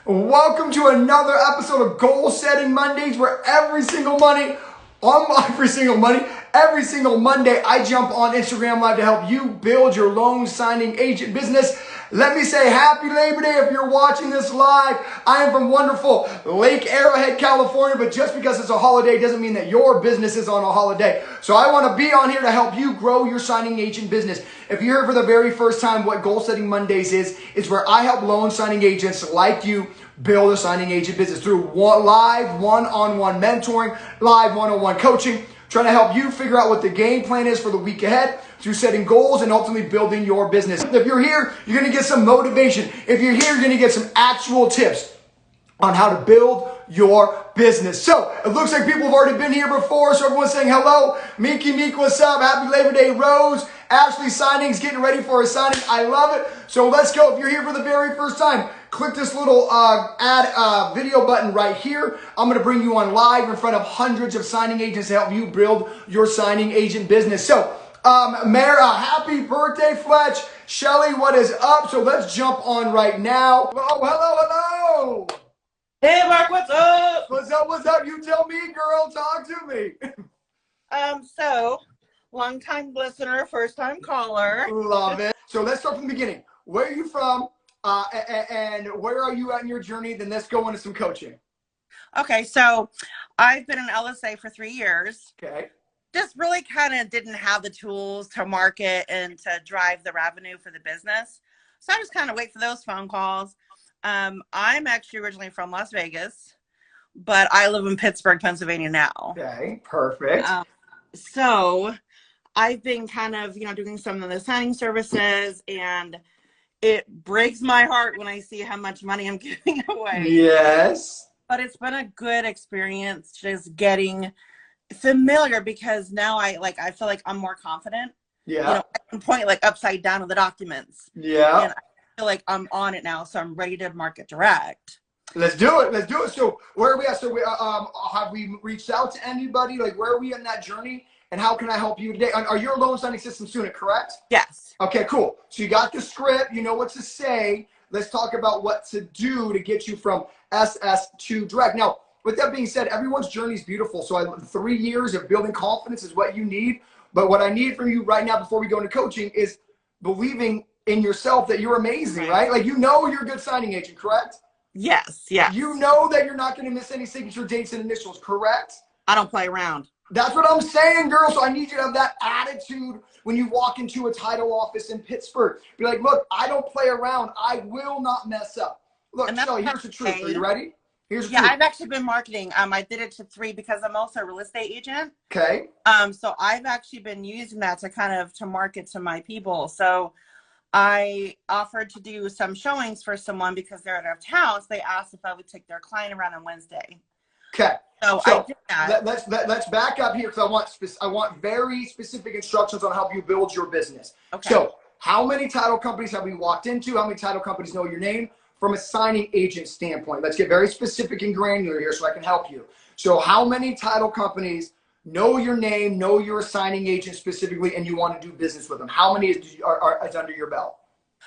Welcome to another episode of Goal Setting Mondays, where every single Monday I jump on Instagram Live to help you build your loan signing agent business. Let me say happy Labor Day if you're watching this live. I am from wonderful Lake Arrowhead, California, but just because it's a holiday doesn't mean that your business is on a holiday. So I want to be on here to help you grow your signing agent business. If you're here for the very first time, what Goal Setting Mondays is where I help loan signing agents like you build a signing agent business through live one-on-one mentoring, live one-on-one coaching, trying to help you figure out what the game plan is for the week ahead through setting goals and ultimately building your business. If you're here, you're going to get some motivation. If you're here, you're going to get some actual tips on how to build your business. So it looks like people have already been here before. So everyone's saying hello. Meek, what's up? Happy Labor Day, Rose. Ashley signing's getting ready for a signing. I love it. So let's go. If you're here for the very first time, click this little add video button right here. I'm going to bring you on live in front of hundreds of signing agents to help you build your signing agent business. So, happy birthday, Fletch. Shelly, what is up? So let's jump on right now. Oh, hello. Hey, Mark, what's up? What's up? You tell me, girl. Talk to me. So, long-time listener, first-time caller. Love it. So let's start from the beginning. Where are you from? And where are you at in your journey? Then let's go into some coaching. Okay, so I've been an LSA for 3 years. Okay. Just really kind of didn't have the tools to market and to drive the revenue for the business. So I just kind of wait for those phone calls. I'm actually originally from Las Vegas, but I live in Pittsburgh, Pennsylvania now. Okay, perfect. So I've been kind of, doing some of the signing services, and it breaks my heart when I see how much money I'm giving away. Yes. But it's been a good experience just getting familiar, because now I feel like I'm more confident. Yeah. I can point upside down of the documents. Yeah. And I feel like I'm on it now, so I'm ready to market direct. Let's do it. So where are we at? So have we reached out to anybody? Where are we in that journey? And how can I help you today? Are you a loan signing system student, correct? Yes. Okay, cool. So you got the script. You know what to say. Let's talk about what to do to get you from SS to direct. Now, with that being said, everyone's journey is beautiful. So 3 years of building confidence is what you need. But what I need from you right now before we go into coaching is believing in yourself that you're amazing, right? You're a good signing agent, correct? Yes. You know that you're not going to miss any signature dates and initials, correct? I don't play around. That's what I'm saying, girl. So I need you to have that attitude when you walk into a title office in Pittsburgh. Be like, look, I don't play around. I will not mess up. Look, Shelly, here's the truth. Are you ready? Here's the truth. I've actually been marketing. I did it to 3 because I'm also a real estate agent. Okay. So I've actually been using that to market to my people. So I offered to do some showings for someone because they're out of town. So they asked if I would take their client around on Wednesday. Okay. So I did that. Let's back up here, because I want very specific instructions on how you build your business. Okay. So how many title companies have we walked into? How many title companies know your name? From a signing agent standpoint, let's get very specific and granular here so I can help you. So how many title companies know your name, know you're a signing agent specifically, and you want to do business with them? How many is under your belt?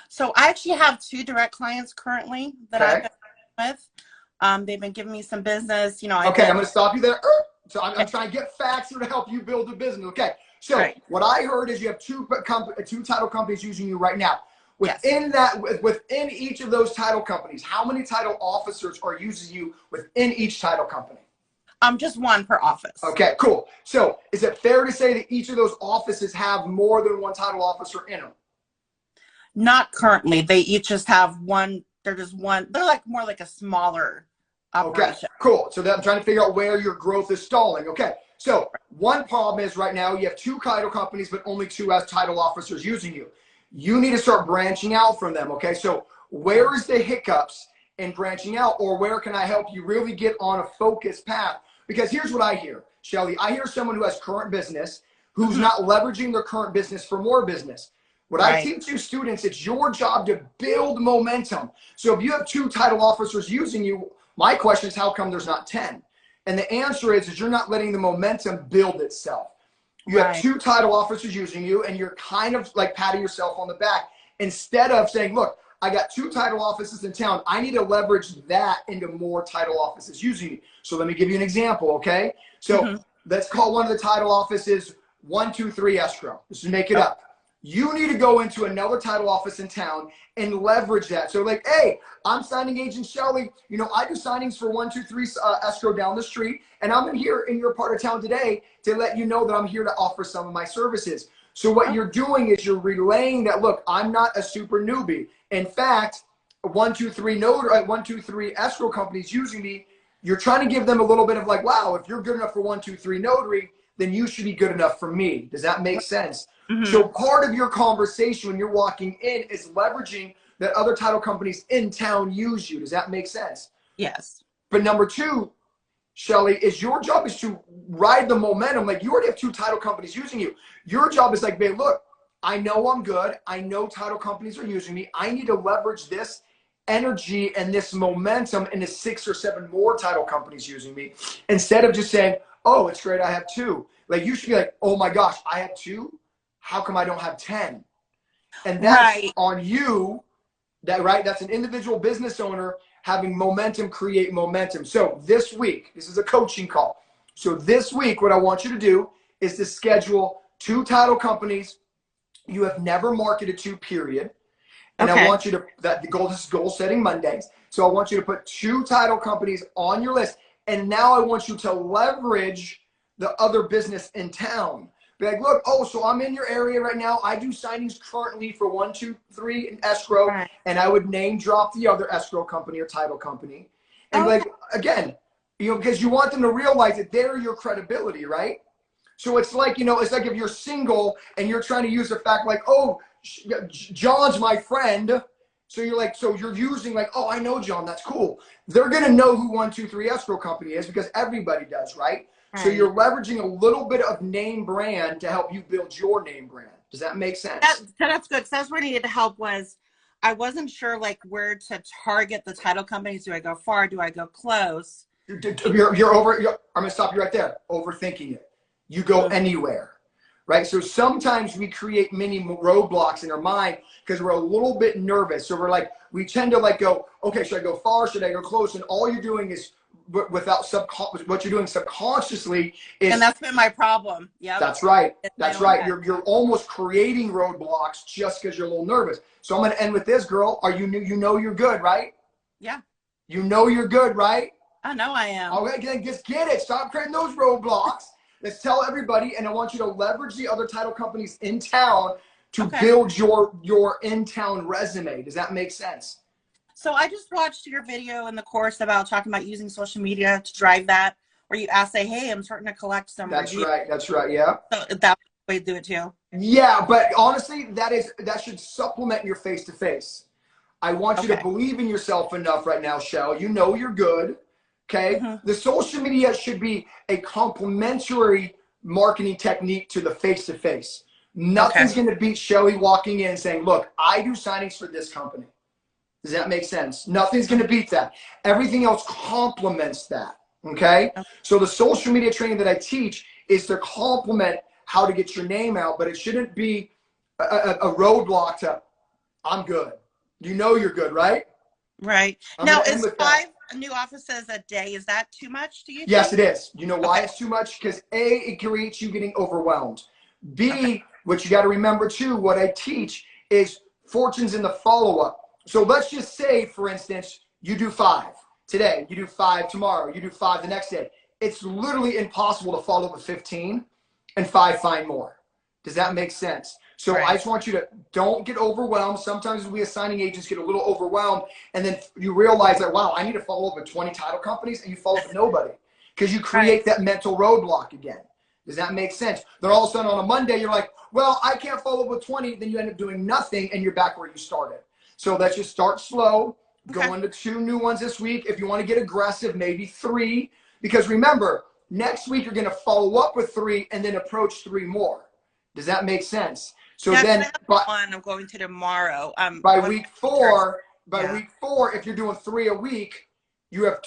So I actually have 2 direct clients currently that I've been with. They've been giving me some business. Okay, I'm going to stop you there. So I'm trying to get facts here to help you build a business. Okay, so what I heard is you have 2 title companies using you right now. Within each of those title companies, how many title officers are using you within each title company? Just 1 per office. Okay, cool. So is it fair to say that each of those offices have more than 1 title officer in them? Not currently. They each just have 1. They're just 1. They're more like a smaller operation. Okay, cool. So I'm trying to figure out where your growth is stalling. Okay, so one problem is right now you have 2 title companies, but only 2 as title officers using you. You need to start branching out from them, okay? So where is the hiccups in branching out, or where can I help you really get on a focused path? Because here's what I hear, Shelly. I hear someone who has current business who's not leveraging their current business for more business. What I teach you students, it's your job to build momentum. So if you have 2 title officers using you, my question is, how come there's not 10? And the answer is you're not letting the momentum build itself. You have 2 title officers using you, and you're kind of patting yourself on the back instead of saying, look, I got 2 title offices in town. I need to leverage that into more title offices using me. So let me give you an example, okay? So let's call one of the title offices 123 Escrow. Just to make it up. You need to go into another title office in town and leverage that. So like, hey, I'm signing agent Shelly. You know, I do signings for 123 Escrow down the street, and I'm in here in your part of town today to let you know that I'm here to offer some of my services. So what you're doing is you're relaying that, look, I'm not a super newbie. In fact, 123 Escrow companies using me, you're trying to give them a little bit of like, wow, if you're good enough for 123 Notary, then you should be good enough for me. Does that make sense? So part of your conversation when you're walking in is leveraging that other title companies in town use you. Does that make sense? Yes. But number 2, Shelly, is your job is to ride the momentum. Like, you already have 2 title companies using you. Your job is like, babe, look, I know I'm good. I know title companies are using me. I need to leverage this energy and this momentum into 6 or 7 more title companies using me, instead of just saying, oh, it's great, I have 2. Like, you should be like, oh my gosh, I have 2. How come I don't have 10? And that's on you. That's an individual business owner having momentum create momentum. So this week, this is a coaching call. So this week, what I want you to do is to schedule 2 title companies you have never marketed to, period. And I want you to, this is goal setting Mondays. So I want you to put 2 title companies on your list. And now I want you to leverage the other business in town. Be like, look, oh, so I'm in your area right now. I do signings currently for 123 in Escrow, and I would name drop the other escrow company or title company. And like, again, you know, because you want them to realize that they're your credibility, right? So it's like, you know, it's like if you're single and you're trying to use the fact like, oh, John's my friend. So you're like, so you're using like, oh, I know John, that's cool. They're going to know who 123 Escrow Company is because everybody does, right? So you're leveraging a little bit of name brand to help you build your name brand. Does that make sense? That's good. Because that's where I needed help was I wasn't sure like where to target the title companies. Do I go far? Do I go close? I'm going to stop you right there. Overthinking it. You go anywhere, right? So sometimes we create mini roadblocks in our mind because we're a little bit nervous. So we're like, we tend to like go, okay, should I go far? Should I go close? And all you're doing is without what you're doing subconsciously is, and that's been my problem. Yeah, that's right. That's right. You're almost creating roadblocks just because you're a little nervous. So I'm going to end with this, girl. Are you know you're good, right? Yeah. You know you're good, right? I know I am. Okay, just get it. Stop creating those roadblocks. Let's tell everybody, and I want you to leverage the other title companies in town to build your in-town resume. Does that make sense? So I just watched your video in the course about talking about using social media to drive that, where you say, hey, I'm starting to collect some reviews. That's right, yeah. So that's the way to do it too. Yeah, but honestly, that should supplement your face-to-face. I want you to believe in yourself enough right now, Shell. You know you're good, okay? The social media should be a complementary marketing technique to the face-to-face. Nothing's going to beat Shelly walking in and saying, look, I do signings for this company. Does that make sense? Nothing's going to beat that. Everything else complements that, okay? So the social media training that I teach is to complement how to get your name out, but it shouldn't be a roadblock to, I'm good. You know you're good, right? Right. Now, is 5 new offices a day, is that too much, do you think? Yes, it is. You know why it's too much? Because A, it creates you getting overwhelmed. B, what you got to remember too, what I teach is fortunes in the follow-up. So let's just say, for instance, you do 5 today, you do 5 tomorrow, you do 5 the next day. It's literally impossible to follow up with 15 and 5 find more. Does that make sense? So I just want you to don't get overwhelmed. Sometimes we as signing agents get a little overwhelmed, and then you realize that, wow, I need to follow up with 20 title companies, and you follow up with nobody because you create that mental roadblock again. Does that make sense? Then all of a sudden on a Monday, you're like, well, I can't follow up with 20. Then you end up doing nothing, and you're back where you started. So let's just start slow. Go into 2 new ones this week. If you want to get aggressive, maybe 3. Because remember, next week you're going to follow up with 3 and then approach 3 more. Does that make sense? So then, one I'm going to tomorrow. By week 4, if you're doing 3 a week, you have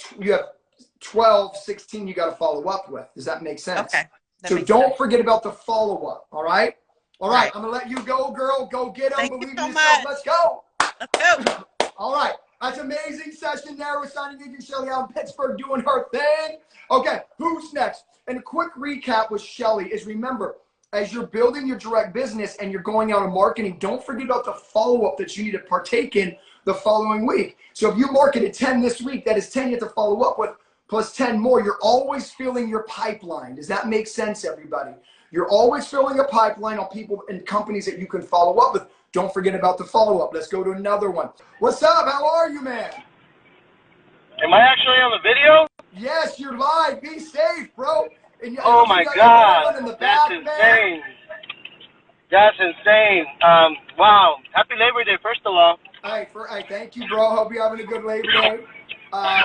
12, 16 you got to follow up with. Does that make sense? Okay. So don't forget about the follow up. All right. All right. I'm gonna let you go, girl. Go get them. Believe in yourself. Let's go. Let's go. All right. That's an amazing session there with signing agent Shelly out in Pittsburgh doing her thing. Okay, who's next? And a quick recap with Shelly is, remember, as you're building your direct business and you're going out and marketing, don't forget about the follow-up that you need to partake in the following week. So if you marketed 10 this week, that is 10 you have to follow up with, plus 10 more. You're always filling your pipeline. Does that make sense, everybody? You're always filling a pipeline on people and companies that you can follow up with. Don't forget about the follow-up. Let's go to another one. What's up? How are you, man? Am I actually on the video? Yes, you're live. Be safe, bro. And Oh my God, in the that's back, insane. man. That's insane. Wow. Happy Labor Day, first of all. Hey, thank you, bro. Hope you're having a good Labor Day.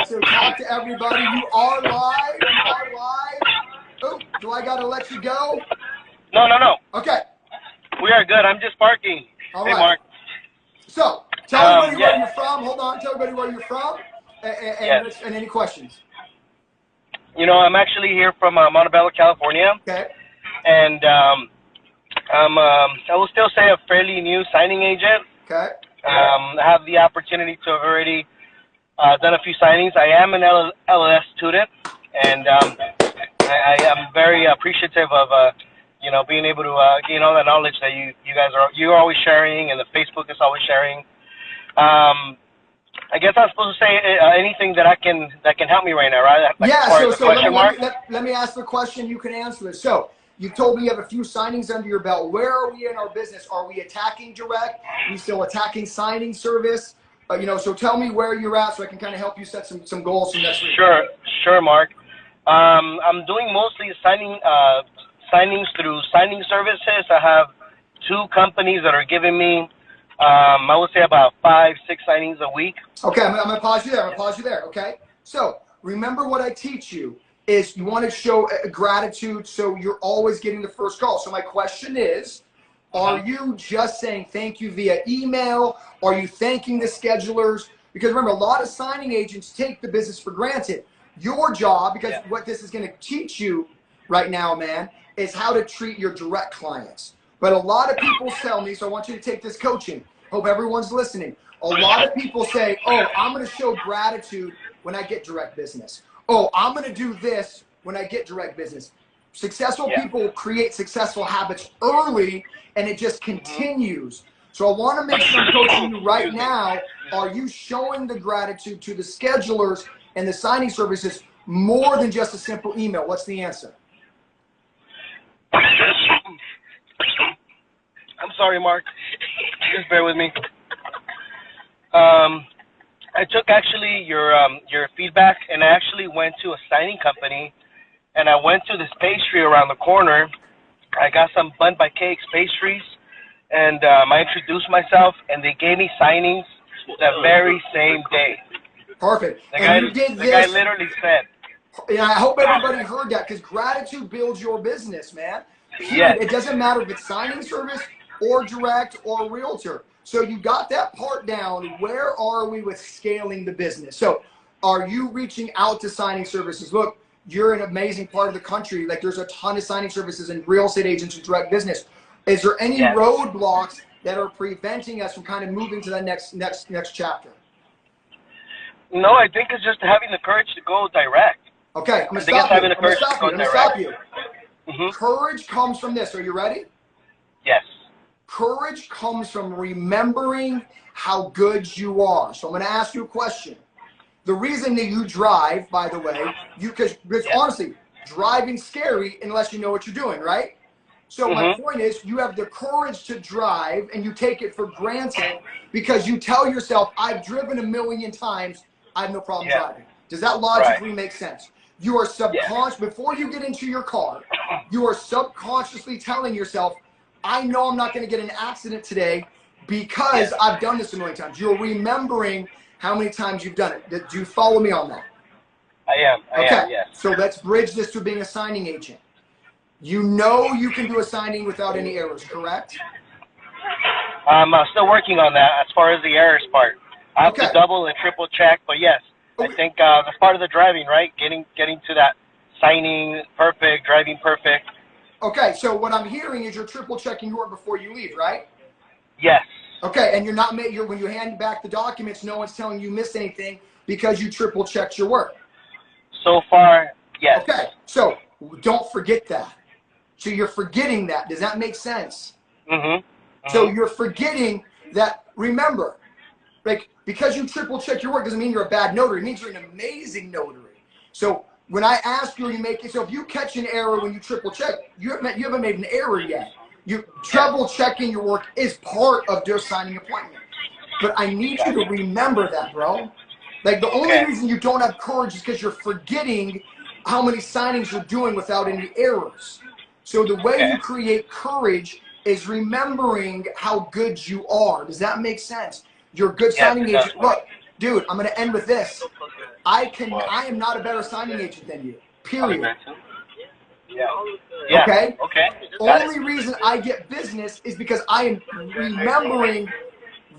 So talk to everybody. You are live. You are live. Oh, do I got to let you go? No. Okay. We are good. I'm just parking. All hey, right. Mark. So tell everybody where you're from. Hold on. Tell everybody where you're from and any questions. You know, I'm actually here from Montebello, California. Okay. And I will still say a fairly new signing agent. Okay. I have the opportunity to have already done a few signings. I am an LLS student, and I am very appreciative of you know, being able to gain all the knowledge that you're always sharing, and the Facebook is always sharing. I guess I'm supposed to say anything that can help me right now, right? Like, yeah. as far as Let me ask the question. You can answer it. So you told me you have a few signings under your belt. Where are we in our business? Are we attacking direct? Are we still attacking signing service? You know, so tell me where you're at so I can kind of help you set some goals for next week. Sure, Mark. I'm doing mostly signings through signing services. I have 2 companies that are giving me, I would say about 5-6 signings a week. Okay, I'm gonna pause you there. Okay, so remember what I teach you is you want to show gratitude, so you're always getting the first call. So my question is, are you just saying thank you via email? Are you thanking the schedulers? Because remember, a lot of signing agents take the business for granted. Your job, because what this is going to teach you right now, man, is how to treat your direct clients. But a lot of people tell me, so I want you to take this coaching. Hope everyone's listening. A lot of people say, oh, I'm going to show gratitude when I get direct business. Oh, I'm going to do this when I get direct business. Successful people create successful habits early, and it just continues. So I want to make sure I'm coaching you right now. Are you showing the gratitude to the schedulers and the signing services more than just a simple email? What's the answer? I'm sorry, Mark. Just bear with me. I took actually your feedback, and I actually went to a signing company, and I went to this pastry around the corner. I got some Bun by Cakes pastries, and I introduced myself, and they gave me signings the very same day. Perfect. The guy literally said. And I hope everybody heard that, because gratitude builds your business, man. Yes. It doesn't matter if it's signing service or direct or realtor. So you got that part down. Where are we with scaling the business? So are you reaching out to signing services? Look, you're an amazing part of the country. Like, there's a ton of signing services and real estate agents and direct business. Is there any roadblocks that are preventing us from kind of moving to the next chapter? No, I think it's just having the courage to go direct. Okay, I'm going to stop you. Mm-hmm. Courage comes from this. Are you ready? Yes. Courage comes from remembering how good you are. So I'm going to ask you a question. The reason that you drive, by the way, because honestly, driving's scary unless you know what you're doing, right? So my point is, you have the courage to drive, and you take it for granted because you tell yourself, I've driven 1,000,000 times, I have no problem driving. Does that logically make sense? You are subconscious, before you get into your car, you are subconsciously telling yourself, I know I'm not going to get in an accident today because I've done this 1,000,000 times. You're remembering how many times you've done it. Do you follow me on that? I am. I am, yes. So let's bridge this to being a signing agent. You know you can do a signing without any errors, correct? I'm still working on that as far as the errors part. I have to double and triple check, but yes, I think that's part of the driving, right? Getting to that signing perfect, driving perfect. Okay, so what I'm hearing is you're triple checking your work before you leave, right? Yes. Okay, and you're not when you hand back the documents, no one's telling you missed anything because you triple checked your work. So far, yes. Okay, so don't forget that. So you're forgetting that. Does that make sense? Mm-hmm. So you're forgetting that. Remember, like, because you triple check your work doesn't mean you're a bad notary. It means you're an amazing notary. So when I ask you, you make it. So if you catch an error when you triple check, you haven't made an error yet. You triple checking your work is part of your signing appointment. But I need you to remember that, bro. Like, the only reason you don't have courage is because you're forgetting how many signings you're doing without any errors. So the way you create courage is remembering how good you are. Does that make sense? You're a good signing agent. Look, dude, I'm going to end with this. I am not a better signing agent than you, period. Yeah. Okay? Okay. Only reason I get business is because I am remembering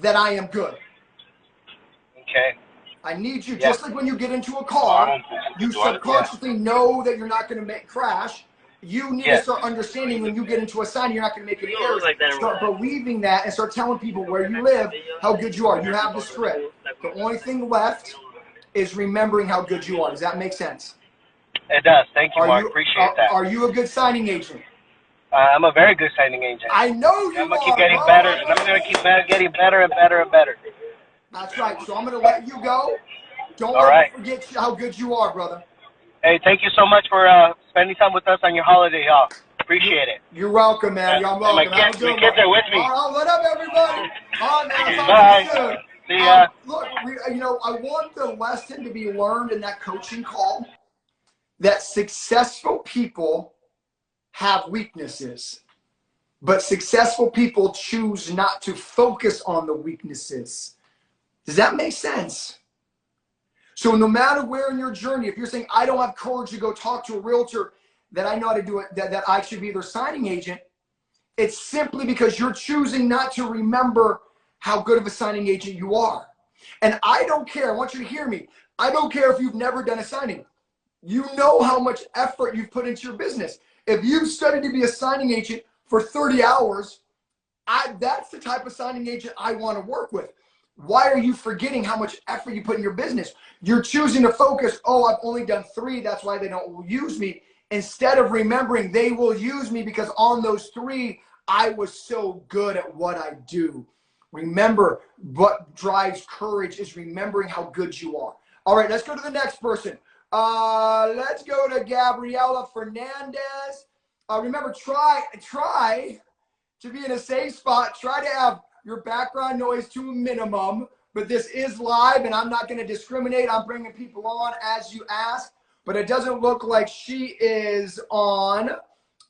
that I am good. Okay. I need you, just like when you get into a car, you subconsciously know that you're not going to crash. You need to start understanding when you get into a sign, you're not going to make any errors. Start believing that and start telling people where you live, how good you are. You have the script. The only thing left is remembering how good you are. Does that make sense? It does. Thank you, Mark. Appreciate that. Are you a good signing agent? I'm a very good signing agent. I know you are. I'm going to keep getting better, and I'm going to keep getting better and better and better. That's right. So I'm going to let you go. Don't forget how good you are, brother. Hey, thank you so much for spending time with us on your holiday, y'all. Appreciate it. You're welcome, man. You're welcome. My kids are with me. All right, what up, everybody? All right, man. Bye. See ya. Look, I want the lesson to be learned in that coaching call that successful people have weaknesses, but successful people choose not to focus on the weaknesses. Does that make sense? So no matter where in your journey, if you're saying, I don't have courage to go talk to a realtor that I know how to do it, that I should be their signing agent, it's simply because you're choosing not to remember how good of a signing agent you are. And I don't care. I want you to hear me. I don't care if you've never done a signing. You know how much effort you've put into your business. If you've studied to be a signing agent for 30 hours, that's the type of signing agent I want to work with. Why are you forgetting how much effort you put in your business? You're choosing to focus, oh, I've only done 3, that's why they don't use me. Instead of remembering they will use me because on those 3, I was so good at what I do. Remember, what drives courage is remembering how good you are. All right, let's go to the next person. Let's go to Gabriela Fernandez. Remember, try to be in a safe spot. Try to have your background noise to a minimum, but this is live and I'm not going to discriminate. I'm bringing people on as you ask, but it doesn't look like she is on.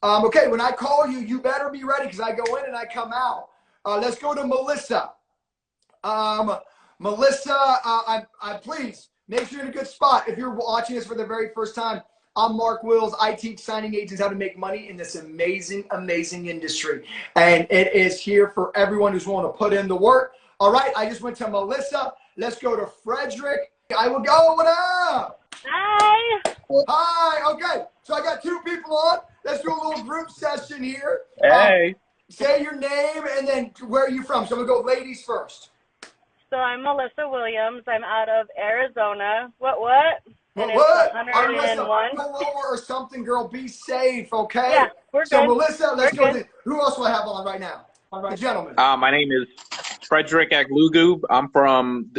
Okay, when I call you, you better be ready because I go in and I come out. Let's go to Melissa. Melissa, please make sure you're in a good spot. If you're watching this for the very first time, I'm Mark Wills. I teach signing agents how to make money in this amazing, amazing industry. And it is here for everyone who's willing to put in the work. All right, I just went to Melissa. Let's go to Frederick. I will go. What up? Hi. Hi. Okay, so I got 2 people on. Let's do a little group session here. Hey. Say your name and then where are you from? So I'm going to go ladies first. So I'm Melissa Williams. I'm out of Arizona. What? What? It's 101. Go lower or something, girl. Be safe, okay? Yeah, we're good. So, Melissa, let's We're go. good. Who else do I have on right now? All right, gentlemen. My name is Frederick Aglugub. I'm from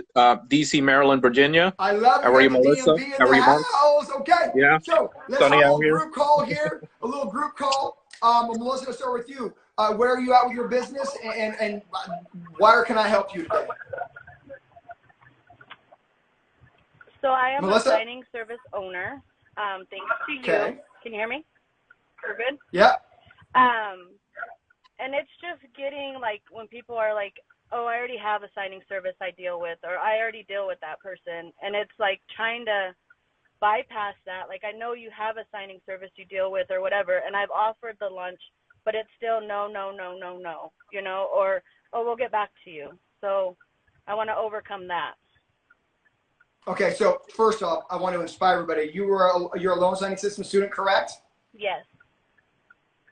D.C., Maryland, Virginia. I love it. How are you, Melissa? How are you, house? Okay. Yeah. So let's have a little group call here. A little group call. Melissa, let's start with you. Where are you at with your business, and where can I help you today? So I am Melissa? a signing service owner. Thanks to you. Okay. Can you hear me? We're good? Yeah. And it's just getting, like, when people are like, oh, I already have a signing service I deal with, or I already deal with that person. And it's like trying to bypass that. Like, I know you have a signing service you deal with or whatever, and I've offered the lunch, but it's still no, you know, or, oh, we'll get back to you. So I want to overcome that. Okay, so first off, I want to inspire everybody. You're a loan signing system student, correct? Yes.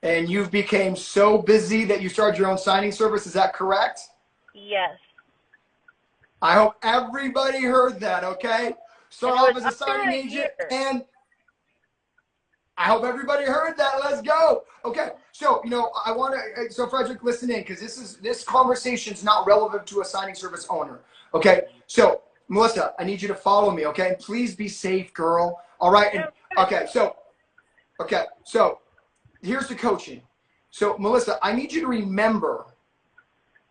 And you've became so busy that you started your own signing service. Is that correct? Yes. I hope everybody heard that, okay? Start off as a signing agent, and I hope everybody heard that. Let's go. Okay, so, you know, I want to, so Frederick, listen in, because this conversation is not relevant to a signing service owner, okay? So, Melissa, I need you to follow me, okay? And please be safe, girl, all right? And, okay, so here's the coaching. So, Melissa, I need you to remember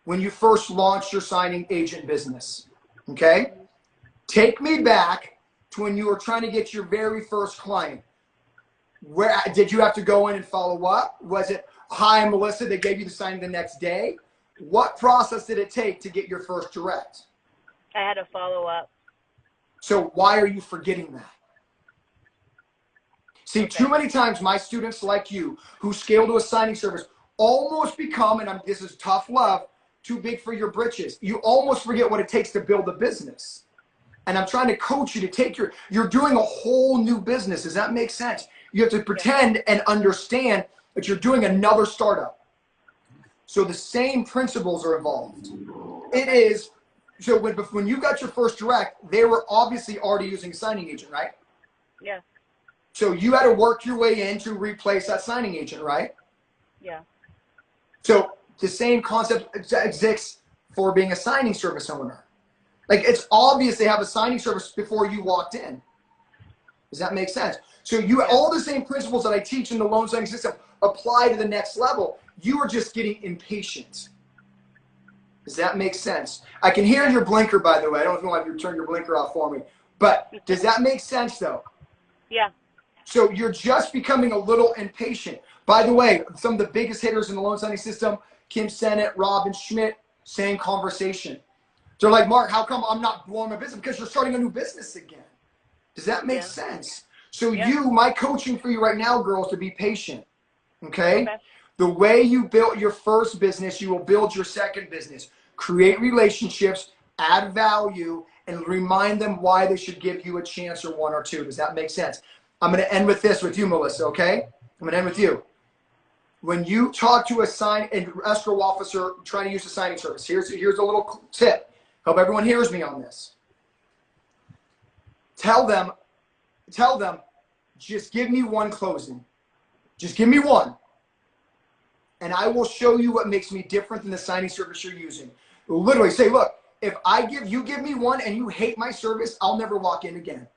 when you first launched your signing agent business, okay? Take me back to when you were trying to get your very first client. Where did you have to go in and follow up? Was it, hi, Melissa, they gave you the signing the next day? What process did it take to get your first direct? I had to follow up. So why are you forgetting that? See, too many times my students like you who scale to a signing service almost become, and this is tough love, too big for your britches. You almost forget what it takes to build a business. And I'm trying to coach you to take you're doing a whole new business. Does that make sense? You have to pretend and understand that you're doing another startup. So the same principles are involved. It is, so when you got your first direct, they were obviously already using a signing agent, right? Yeah. So you had to work your way in to replace that signing agent, right? Yeah. So the same concept exists for being a signing service owner. Like, it's obvious they have a signing service before you walked in. Does that make sense? So all the same principles that I teach in the loan signing system apply to the next level. You are just getting impatient. Does that make sense? I can hear your blinker, by the way. I don't know if you want to turn your blinker off for me. But does that make sense, though? Yeah. So you're just becoming a little impatient. By the way, some of the biggest hitters in the loan signing system, Kim Sennett, Robin Schmidt, same conversation. They're like, Mark, how come I'm not growing my business? Because you're starting a new business again. Does that make sense? So my coaching for you right now, girls, to be patient, okay? The way you built your first business, you will build your second business. Create relationships, add value, and remind them why they should give you a chance or one or two. Does that make sense? I'm going to end with this with you, Melissa, okay? I'm going to end with you. When you talk to an escrow officer trying to use a signing service, here's a little tip. Hope everyone hears me on this. Tell them, just give me one closing. Just give me one. And I will show you what makes me different than the signing service you're using. Literally say, look, if you give me one and you hate my service, I'll never walk in again.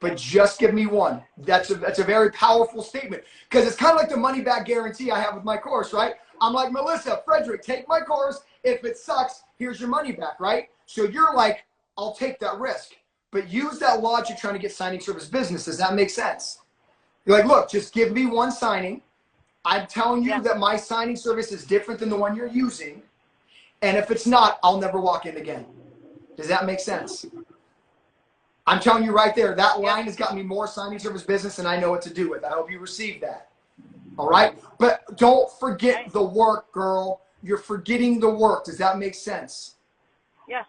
But just give me one. That's a very powerful statement, because it's kind of like the money back guarantee I have with my course, right? I'm like, Melissa, Frederick, take my course. If it sucks, here's your money back, right? So you're like, I'll take that risk. But use that logic trying to get signing service business. Does that make sense? You're like, look, just give me one signing. I'm telling you that my signing service is different than the one you're using. And if it's not, I'll never walk in again. Does that make sense? I'm telling you right there, that line has got me more signing service business than I know what to do with. I hope you receive that. All right? But don't forget the work, girl. You're forgetting the work. Does that make sense? Yeah.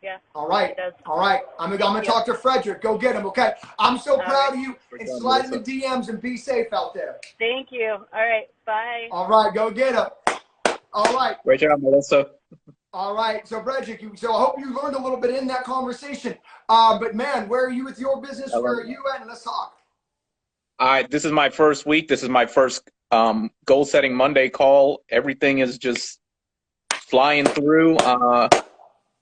Yeah. All right. All right. I'm going to talk to Frederick. Go get him, okay? I'm so proud of you. And slide in the DMs and be safe out there. Thank you. All right. Bye. All right. Go get him. All right. Great job, Melissa. All right. So, Frederick, so I hope you learned a little bit in that conversation. But, man, where are you with your business? Where are you at? And let's talk. This is my first week. This is my first goal setting Monday call. Everything is just flying through.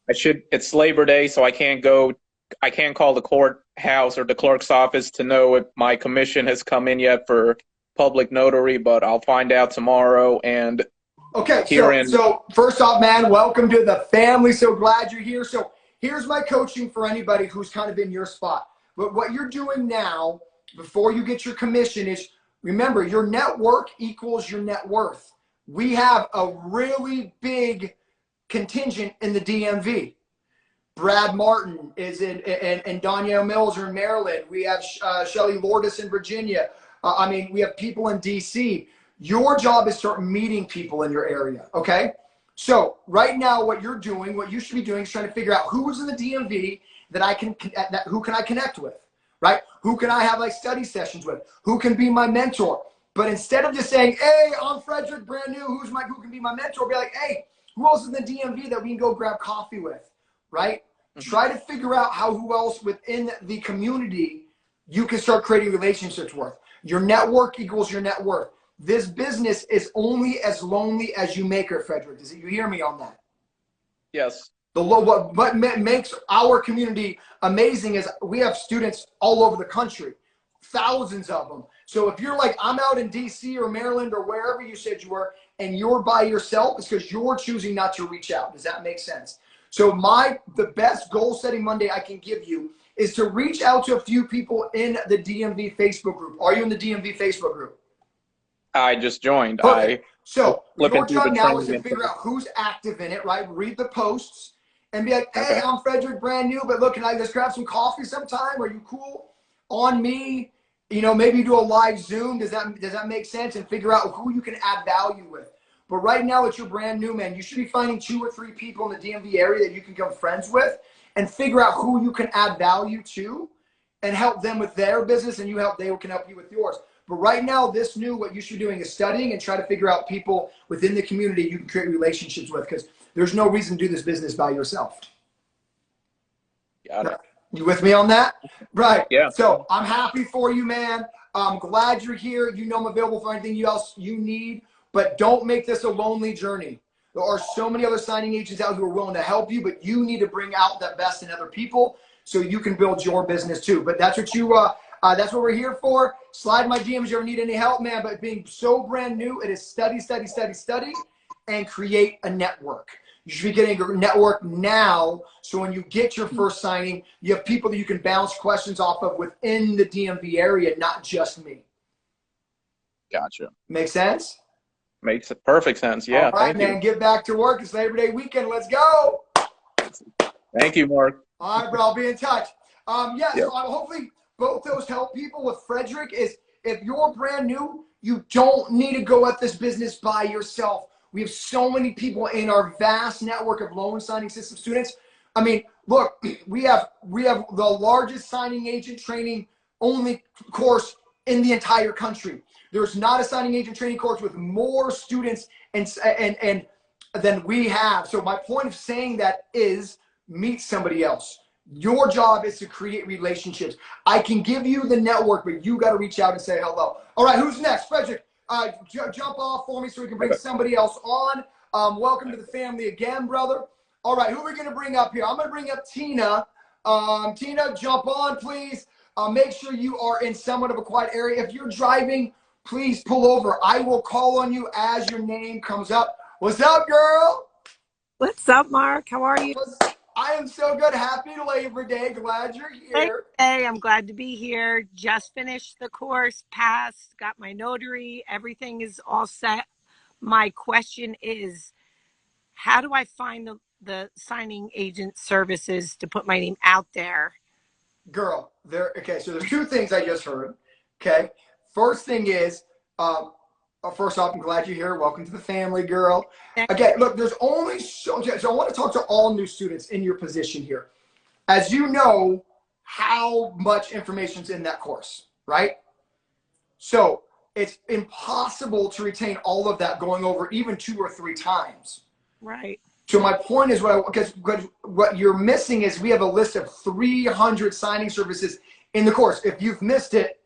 It's Labor Day, so I can't call the courthouse or the clerk's office to know if my commission has come in yet for public notary, but I'll find out tomorrow. And okay, so first off, man, welcome to the family. So glad you're here. So here's my coaching for anybody who's kind of in your spot. But what you're doing now, before you get your commission, is remember, your network equals your net worth. We have a really big contingent in the DMV. Brad Martin is and Danielle Mills are in Maryland. We have Shelly Lourdes in Virginia. We have people in DC. Your job is to start meeting people in your area, okay? So right now, what you're doing, what you should be doing, is trying to figure out who's in the DMV who can I connect with, right? Who can I have like study sessions with? Who can be my mentor? But instead of just saying, hey, I'm Frederick, brand new, who can be my mentor? Be like, hey, Who else is in the DMV that we can go grab coffee with, right? Try to figure out who else within the community you can start creating relationships with. Your network equals your net worth. This business is only as lonely as you make her, Frederick. You hear me on that? Yes. What makes our community amazing is we have students all over the country, thousands of them. So if you're like, I'm out in DC or Maryland or wherever you said you were, and you're by yourself, it's because you're choosing not to reach out. Does that make sense? So the best goal setting Monday I can give you is to reach out to a few people in the DMV Facebook group. Are you in the DMV Facebook group? I just joined. Perfect. So looking your job now is to training figure out who's active in it, right? Read the posts and be like, hey, I'm Frederick, brand new, but look, can I just grab some coffee sometime? Are you cool on me? You know, maybe do a live Zoom. Does that make sense? And figure out who you can add value with. But right now, it's your brand new, man. You should be finding 2 or 3 people in the DMV area that you can become friends with and figure out who you can add value to and help them with their business, and they can help you with yours. But right now, what you should be doing is studying and try to figure out people within the community you can create relationships with, because there's no reason to do this business by yourself. Got it. You with me on that? Right. Yeah. So I'm happy for you, man. I'm glad you're here. You know I'm available for anything else you need, but don't make this a lonely journey. There are so many other signing agents out who are willing to help you, but you need to bring out the best in other people so you can build your business too. But that's what that's what we're here for. Slide my DMs if you ever need any help, man. But being so brand new, it is study, study, study, study, and create a network. You should be getting a network now, so when you get your first signing, you have people that you can bounce questions off of within the DMV area, not just me. Gotcha. Make sense? Makes perfect sense. Yeah. All right, thank you. man. Get back to work. It's Labor Day weekend. Let's go. Thank you, Mark. All right, bro. I'll be in touch. Yep. So hopefully both those help people. With Frederick is, if you're brand new, you don't need to go at this business by yourself. We have so many people in our vast network of loan signing system students. I mean, look, we have the largest signing agent training only course in the entire country. There's not a signing agent training course with more students and than we have. So my point of saying that is, meet somebody else. Your job is to create relationships. I can give you the network, but you got to reach out and say hello. All right, who's next? Frederick, jump off for me so we can bring somebody else on. Welcome to the family again, brother. All right, who are we going to bring up here? I'm going to bring up Tina. Tina, jump on, please. Make sure you are in somewhat of a quiet area. If you're driving, please pull over. I will call on you as your name comes up. What's up, girl? What's up, Mark? How are you? I am so good. Happy Labor Day. Glad you're here. Hey, I'm glad to be here. Just finished the course, passed, got my notary. Everything is all set. My question is, how do I find the signing agent services to put my name out there? Girl, okay, so there's 2 things I just heard. Okay. First thing is, first off, I'm glad you're here. Welcome to the family, girl. Okay, look, there's only so I want to talk to all new students in your position here. As you know, how much information's in that course, right? So it's impossible to retain all of that going over even 2 or 3 times. Right. So my point is, because what you're missing is we have a list of 300 signing services in the course. If you've missed it,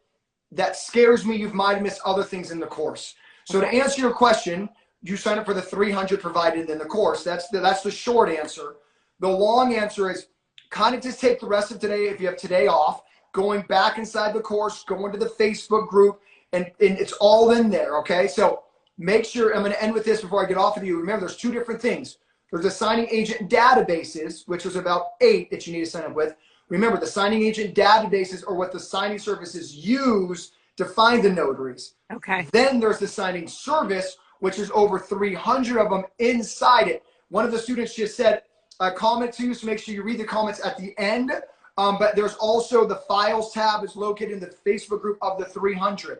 that scares me. You might have missed other things in the course. So to answer your question, you sign up for the 300 provided in the course. That's the short answer. The long answer is kind of just take the rest of today, if you have today off, going back inside the course, going to the Facebook group, and it's all in there, okay? So make sure, I'm going to end with this before I get off of you. Remember, there's 2 different things. There's the signing agent databases, which is about 8 that you need to sign up with. Remember, the signing agent databases are what the signing services use to find the notaries. Okay. Then there's the signing service, which is over 300 of them inside it. One of the students just said a comment to you, so make sure you read the comments at the end. But there's also the files tab is located in the Facebook group of the 300.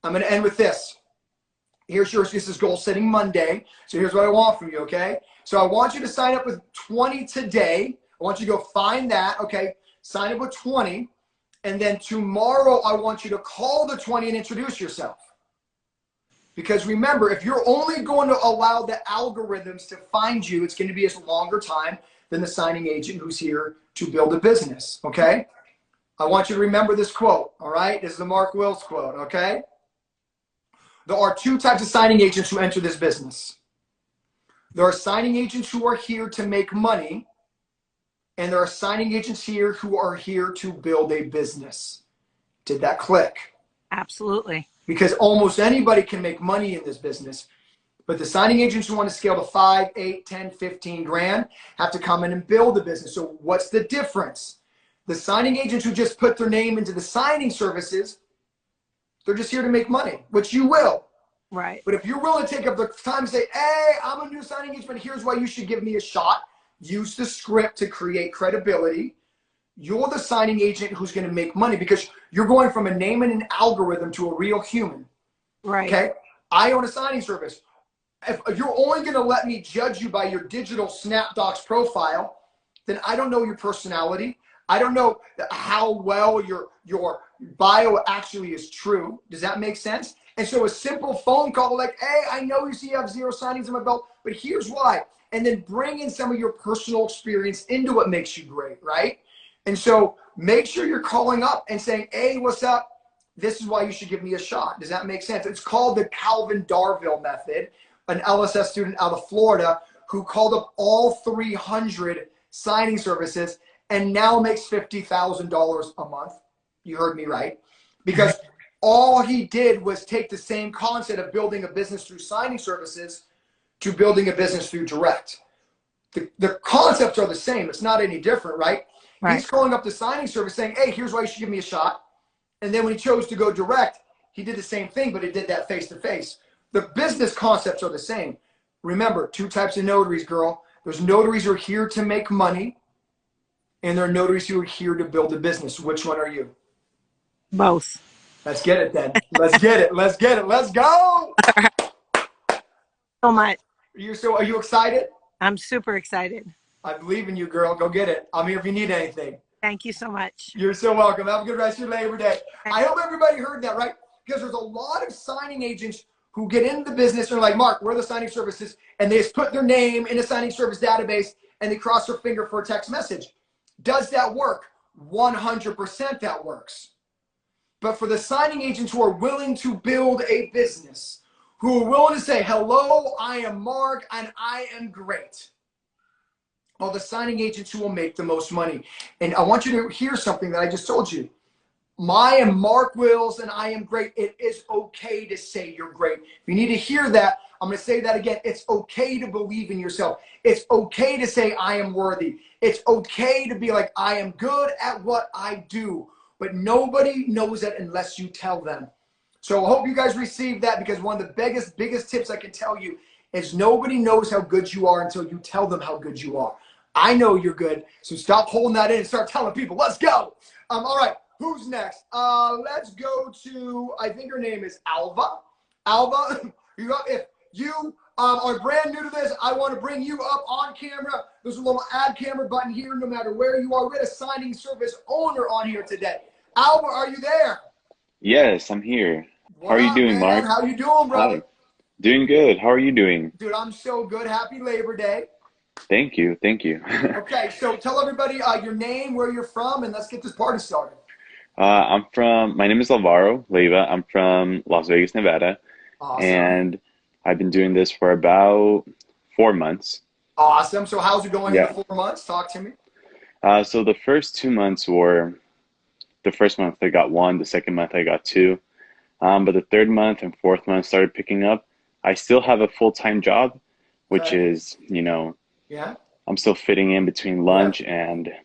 I'm going to end with this. This is Goal Setting Monday. So here's what I want from you, okay? So I want you to sign up with 20 today. I want you to go find that, okay? Sign up with 20. And then tomorrow, I want you to call the 20 and introduce yourself. Because remember, if you're only going to allow the algorithms to find you, it's going to be a longer time than the signing agent who's here to build a business, okay? I want you to remember this quote, all right? This is the Mark Wills quote, okay? There are two types of signing agents who enter this business. There are signing agents who are here to make money, and there are signing agents here who are here to build a business. Did that click? Absolutely. Because almost anybody can make money in this business, but the signing agents who want to scale to 5, 8, 10, 15 grand have to come in and build the business. So what's the difference? The signing agents who just put their name into the signing services, they're just here to make money, which you will. Right. But if you're willing to take up the time to say, hey, I'm a new signing agent, but here's why you should give me a shot. Use the script to create credibility. You're the signing agent who's going to make money because you're going from a name and an algorithm to a real human. Right. Okay? I own a signing service. If you're only going to let me judge you by your digital SnapDocs profile, then I don't know your personality. I don't know how well your bio actually is true. Does that make sense? And so a simple phone call like, hey, I know you have 0 signings in my belt, but here's why. And then bring in some of your personal experience into what makes you great, right? And so make sure you're calling up and saying, hey, what's up? This is why you should give me a shot. Does that make sense? It's called the Calvin Darvill method, an LSS student out of Florida who called up all 300 signing services and now makes $50,000 a month. You heard me right. Because all he did was take the same concept of building a business through signing services to building a business through direct. The concepts are the same. It's not any different, right? Right. He's calling up the signing service saying, hey, here's why you should give me a shot. And then when he chose to go direct, he did the same thing, but he did that face-to-face. The business concepts are the same. Remember, 2 types of notaries, girl. There's notaries who are here to make money, and there are notaries who are here to build a business. Which one are you? Both. Let's get it then. Let's get it. Let's get it. Let's go. So much. Are you excited? I'm super excited. I believe in you, girl. Go get it. I'm here if you need anything. Thank you so much. You're so welcome. Have a good rest of your Labor Day. I hope everybody heard that, right? Because there's a lot of signing agents who get into the business and are like, Mark, we're the signing services, and they just put their name in a signing service database and they cross their finger for a text message. Does that work? 100% that works. But for the signing agents who are willing to build a business, who are willing to say, hello, I am Mark, and I am great, are the signing agents who will make the most money. And I want you to hear something that I just told you. I am Mark Wills, and I am great. It is okay to say you're great. If you need to hear that, I'm going to say that again. It's okay to believe in yourself. It's okay to say I am worthy. It's okay to be like, I am good at what I do. But nobody knows that unless you tell them. So I hope you guys received that, because one of the biggest tips I can tell you is nobody knows how good you are until you tell them how good you are. I know you're good, so stop holding that in and start telling people. Let's go. All right, who's next? Let's go to, I think her name is Alva. Alva, if you are brand new to this, I want to bring you up on camera. There's a little add camera button here, no matter where you are. We had a signing service owner on here today. Alva, are you there? Yes, I'm here. How are you doing, Mark? How you doing, brother? Hi. Doing good. How are you doing? Dude, I'm so good. Happy Labor Day. Thank you. Thank you. Okay, so tell everybody your name, where you're from, and let's get this party started. My name is Alvaro Leiva. I'm from Las Vegas, Nevada. Awesome. And I've been doing this for about 4 months. Awesome. So how's it going Yeah. in the 4 months? Talk to me. So the first 2 months were, the first month I got 1, the second month I got 2. But the 3rd month and 4th month started picking up. I still have a full-time job, which is, Yeah. I'm still fitting in between lunch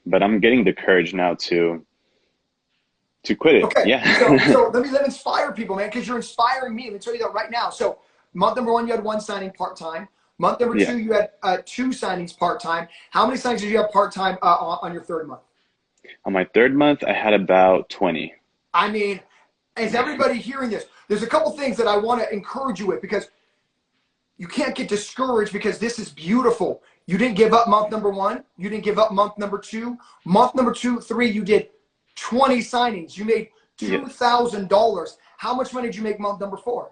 but I'm getting the courage now to quit it. Okay. Yeah. so let me inspire people, man, because you're inspiring me. Let me tell you that right now. So month number 1, you had 1 signing part-time. Month number 2, you had 2 signings part-time. How many signings did you have part-time on your 3rd month? On my 3rd month, I had about 20. I mean, is everybody hearing this? There's a couple things that I want to encourage you with, because you can't get discouraged, because this is beautiful. You didn't give up month number 1. You didn't give up month number 2. Month number 2, 3, you did 20 signings. You made $2,000. How much money did you make month number 4?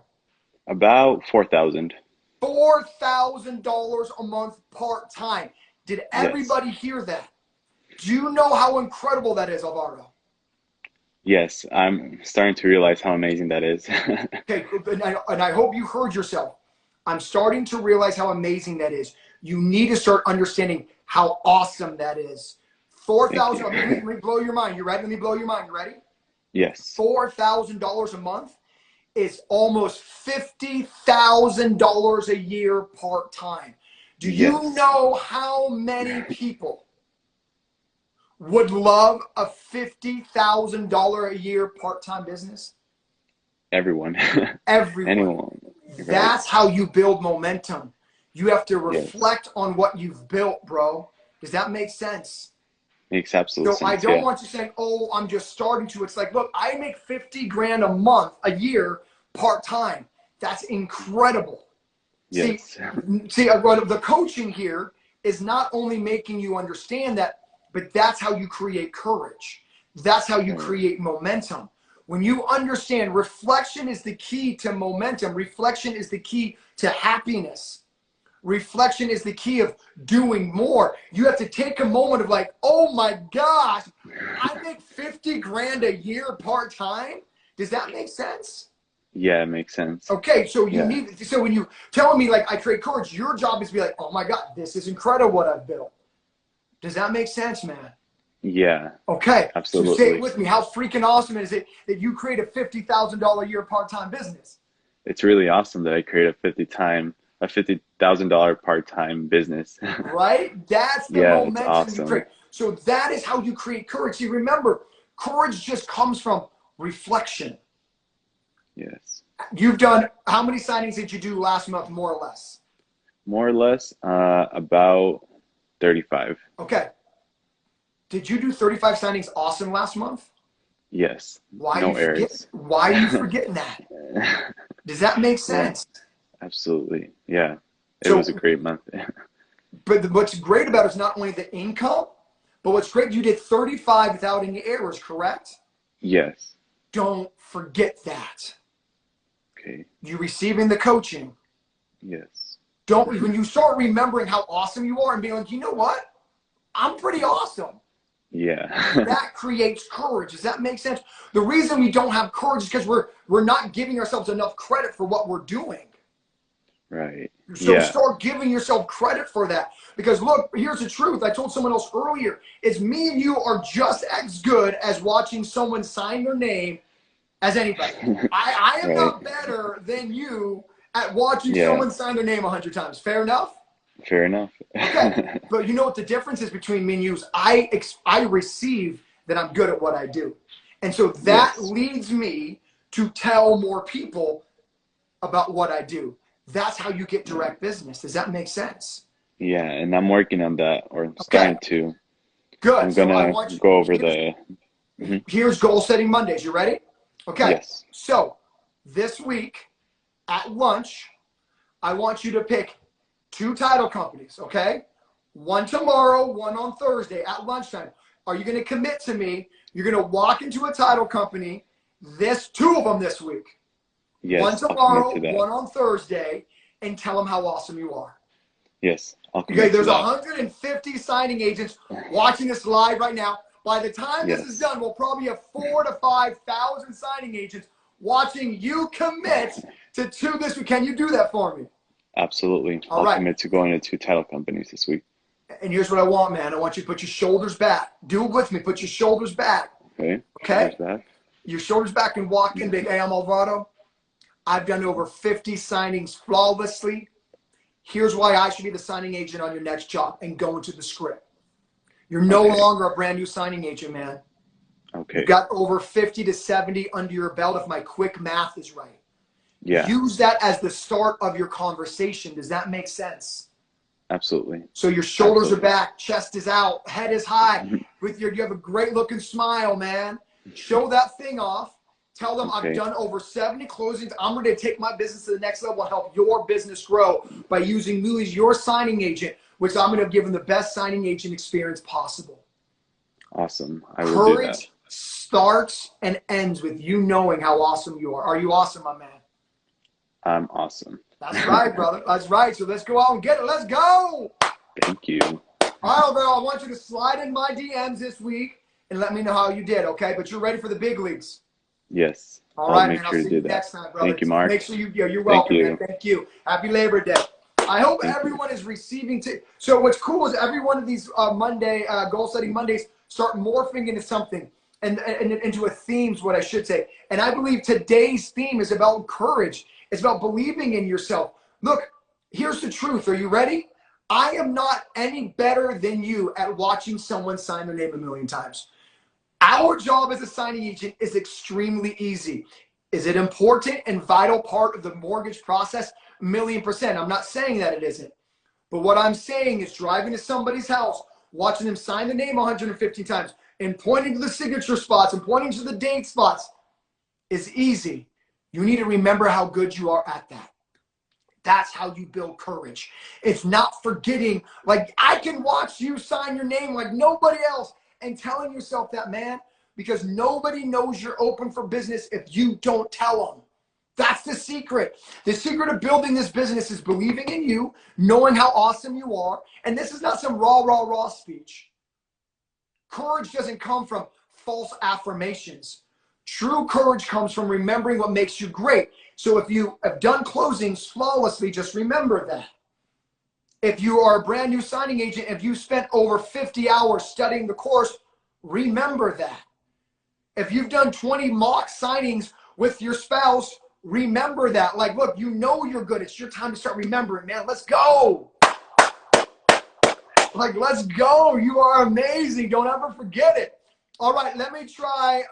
About 4,000. $4,000 a month part-time. Did Yes. everybody hear that? Do you know how incredible that is, Alvaro? Yes, I'm starting to realize how amazing that is. Okay, and I hope you heard yourself. I'm starting to realize how amazing that is. You need to start understanding how awesome that is. Thank you. 4,000, let me blow your mind. You ready? Let me blow your mind. You ready? Yes. $4,000 a month is almost $50,000 a year part-time. Do you Yes. know how many people would love a $50,000 a year part-time business? Everyone. Everyone. Anyone. Right. That's how you build momentum. You have to Yes. reflect on what you've built, bro. Does that make sense? Makes absolute So I sense. don't Yeah. want you saying, oh, I'm just starting to. It's like, look, I make 50 grand a month, a year, part-time. That's incredible. Yes. See, the coaching here is not only making you understand that, but that's how you create courage. That's how you create momentum. When you understand reflection is the key to momentum, reflection is the key to happiness. Reflection is the key of doing more. You have to take a moment of like, oh my gosh, I make 50 grand a year part-time. Does that make sense? Yeah, it makes sense. Okay, so you Yeah. need, so when you telling me like I create courage, your job is to be like, oh my God, this is incredible what I've built. Does that make sense, man? Yeah. Okay, Absolutely. so say it with me. How freaking awesome is it that you create a $50,000 a year part-time business? It's really awesome that I create a $50,000 part-time business. Right? That's the Yeah, it's momentum you awesome. create. So that is how you create courage. See, remember, courage just comes from reflection. Yes. You've done, how many signings did you do last month, more or less? More or less, about 35. Okay. Did you do 35 signings awesome last month? Yes. Why No you forget? errors. Why are you forgetting that? Does that make sense? Yeah, absolutely. Yeah. It So, was a great month. but what's great about it is not only the income, but what's great, you did 35 without any errors, correct? Yes. Don't forget that. Okay. You receiving the coaching. Yes. When you start remembering how awesome you are and being like, you know what? I'm pretty awesome. Yeah. That creates courage. Does that make sense? The reason we don't have courage is because we're not giving ourselves enough credit for what we're doing. Right. So Yeah. start giving yourself credit for that. Because look, here's the truth. I told someone else earlier, is me and you are just as good as watching someone sign their name as anybody. I am Right. not better than you at watching Yeah. someone sign their name 100 times. Fair enough? Fair enough. Okay. But you know what the difference is between me and you is I receive that I'm good at what I do. And so that Yes. leads me to tell more people about what I do. That's how you get direct business. Does that make sense? Yeah, and I'm working on that, or I'm starting to. Good. I'm So I gonna want you, go over the. here's goal setting Mondays. You ready? Okay. Yes. So this week at lunch, I want you to pick 2 title companies, okay? One tomorrow, one on Thursday at lunchtime. Are you going to commit to me? You're going to walk into a title company, 2 of them this week. Yes. One I'll commit tomorrow, to that. one on Thursday, and tell them how awesome you are. Yes, I'll Okay, commit to there's that. 150 signing agents watching this live right now. By the time this is done, we'll probably have 4,000 to 5,000 signing agents watching you commit to 2 this week. Can you do that for me? Absolutely. All I'll right. commit to going to 2 title companies this week. And here's what I want, man. I want you to put your shoulders back. Do it with me. Put your shoulders back. Okay. Okay? Shoulders back. Your shoulders back and walk in big. Hey, I'm Alvaro. I've done over 50 signings flawlessly. Here's why I should be the signing agent on your next job, and go into the script. You're no longer a brand new signing agent, man. Okay. You've got over 50 to 70 under your belt if my quick math is right. Yeah. Use that as the start of your conversation. Does that make sense? Absolutely. So your shoulders Absolutely. are back, chest is out, head is high. You have a great looking smile, man. Show that thing off. Tell them I've done over 70 closings. I'm ready to take my business to the next level and help your business grow by using me as your signing agent, which I'm going to give them the best signing agent experience possible. Awesome. I will do that. Courage starts and ends with you knowing how awesome you are. Are you awesome, my man? I'm awesome. That's right, brother. That's right. So let's go out and get it. Let's go. Thank you. All right, bro. I want you to slide in my DMs this week and let me know how you did, okay? But you're ready for the big leagues. Yes. All I'll right, make man. sure I'll to see do you that. next time, brother. Thank you, Mark. Make sure you're welcome, man. Thank you. Happy Labor Day. I hope everyone is receiving. So what's cool is every one of these Monday goal setting Mondays start morphing into something and into a theme is what I should say. And I believe today's theme is about courage. It's about believing in yourself. Look, here's the truth. Are you ready? I am not any better than you at watching someone sign their name a million times. Our job as a signing agent is extremely easy. Is it important and vital part of the mortgage process? 1,000,000%. I'm not saying that it isn't. But what I'm saying is driving to somebody's house, watching them sign the name 150 times, and pointing to the signature spots and pointing to the date spots is easy. You need to remember how good you are at that. That's how you build courage. It's not forgetting, like I can watch you sign your name like nobody else and telling yourself that, man, because nobody knows you're open for business if you don't tell them. That's the secret. The secret of building this business is believing in you, knowing how awesome you are. And this is not some raw speech. Courage doesn't come from false affirmations. True courage comes from remembering what makes you great. So if you have done closings flawlessly, just remember that. If you are a brand new signing agent, if you spent over 50 hours studying the course, remember that. If you've done 20 mock signings with your spouse, remember that. Like, look, you know you're good. It's your time to start remembering, man. Let's go. Like, let's go. You are amazing. Don't ever forget it. All right, let me try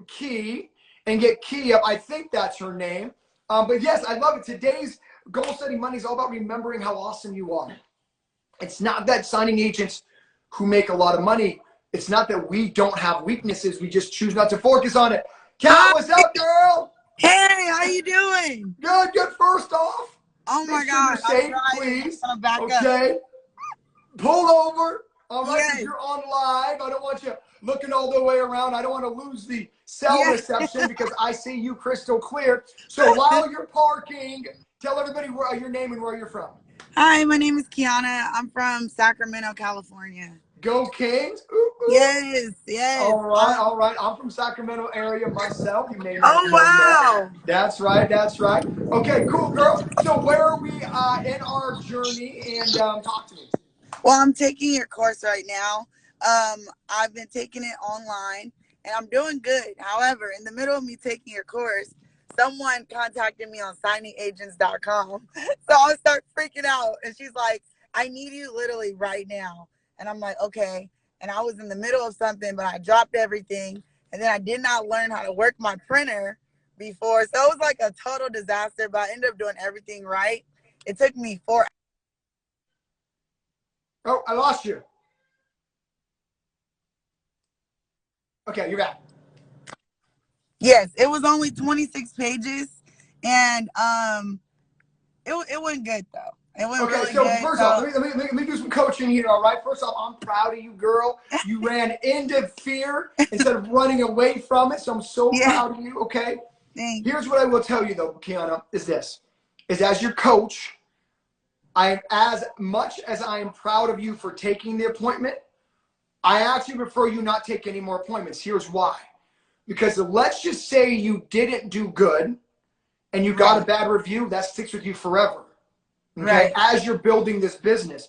Key and get Key up. I think that's her name. But yes, I love it. Today's goal setting Monday is all about remembering how awesome you are. It's not that signing agents who make a lot of money, it's not that we don't have weaknesses. We just choose not to focus on it. Kat, what's up, girl? Hey, how you doing? Good. First off, Oh my make sure God, you're safe, I'm please. I'm back up. Okay. Pull over. All right, because Yes. you're on live. I don't want you looking all the way around. I don't want to lose the cell reception because I see you crystal clear. So while you're parking, tell everybody your name and where you're from. Hi, my name is Kiana. I'm from Sacramento, California. Go Kings. Ooh, ooh. Yes. All right. I'm from Sacramento area myself. You may not Oh, know wow. that. That's right. Okay, cool, girl. So where are we in our journey? And talk to me. Well, I'm taking your course right now. I've been taking it online, and I'm doing good. However, in the middle of me taking your course, someone contacted me on signingagents.com. So I start freaking out, and she's like, I need you literally right now. And I'm like, okay. And I was in the middle of something, but I dropped everything. And then I did not learn how to work my printer before. So it was like a total disaster, but I ended up doing everything right. It took me 4 hours. Oh, I lost you. Okay, you're back. Yes, it was only 26 pages, and it went good though. It went really so good. First off, let me do some coaching here. All right. First off, I'm proud of you, girl. You ran into fear instead of running away from it. So I'm so proud of you. Okay. Thanks. Here's what I will tell you though, Kiana, is as your coach, as much as I am proud of you for taking the appointment, I actually prefer you not take any more appointments. Here's why. Because let's just say you didn't do good and you got a bad review, that sticks with you forever. Okay, as you're building this business.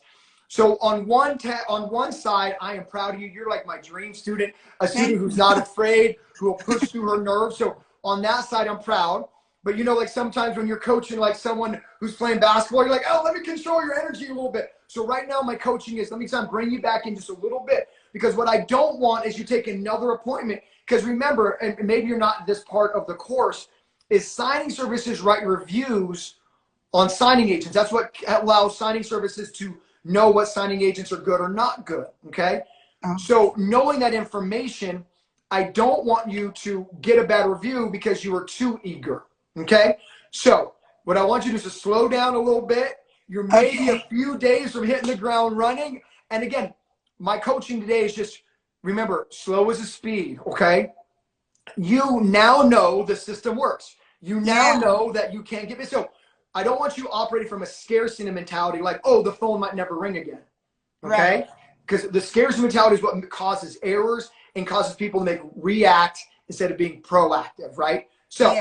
So on one side, I am proud of you. You're like my dream student, a student who's not afraid, who will push through her nerves. So on that side, I'm proud. But you know, like sometimes when you're coaching like someone who's playing basketball, you're like, oh, let me control your energy a little bit. So right now, my coaching is, let me bring you back in just a little bit. Because what I don't want is you take another appointment. Because remember, and maybe you're not this part of the course, is signing services write reviews on signing agents. That's what allows signing services to know what signing agents are good or not good, okay? So knowing that information, I don't want you to get a bad review because you were too eager, okay? So what I want you to do is to slow down a little bit. You're maybe a few days from hitting the ground running. And again, my coaching today is just, remember, slow is a speed, okay? You now know the system works. You now know that you can't get it. So I don't want you operating from a scarcity mentality like, oh, the phone might never ring again. Okay? Because the scarcity mentality is what causes errors and causes people to react instead of being proactive, right? So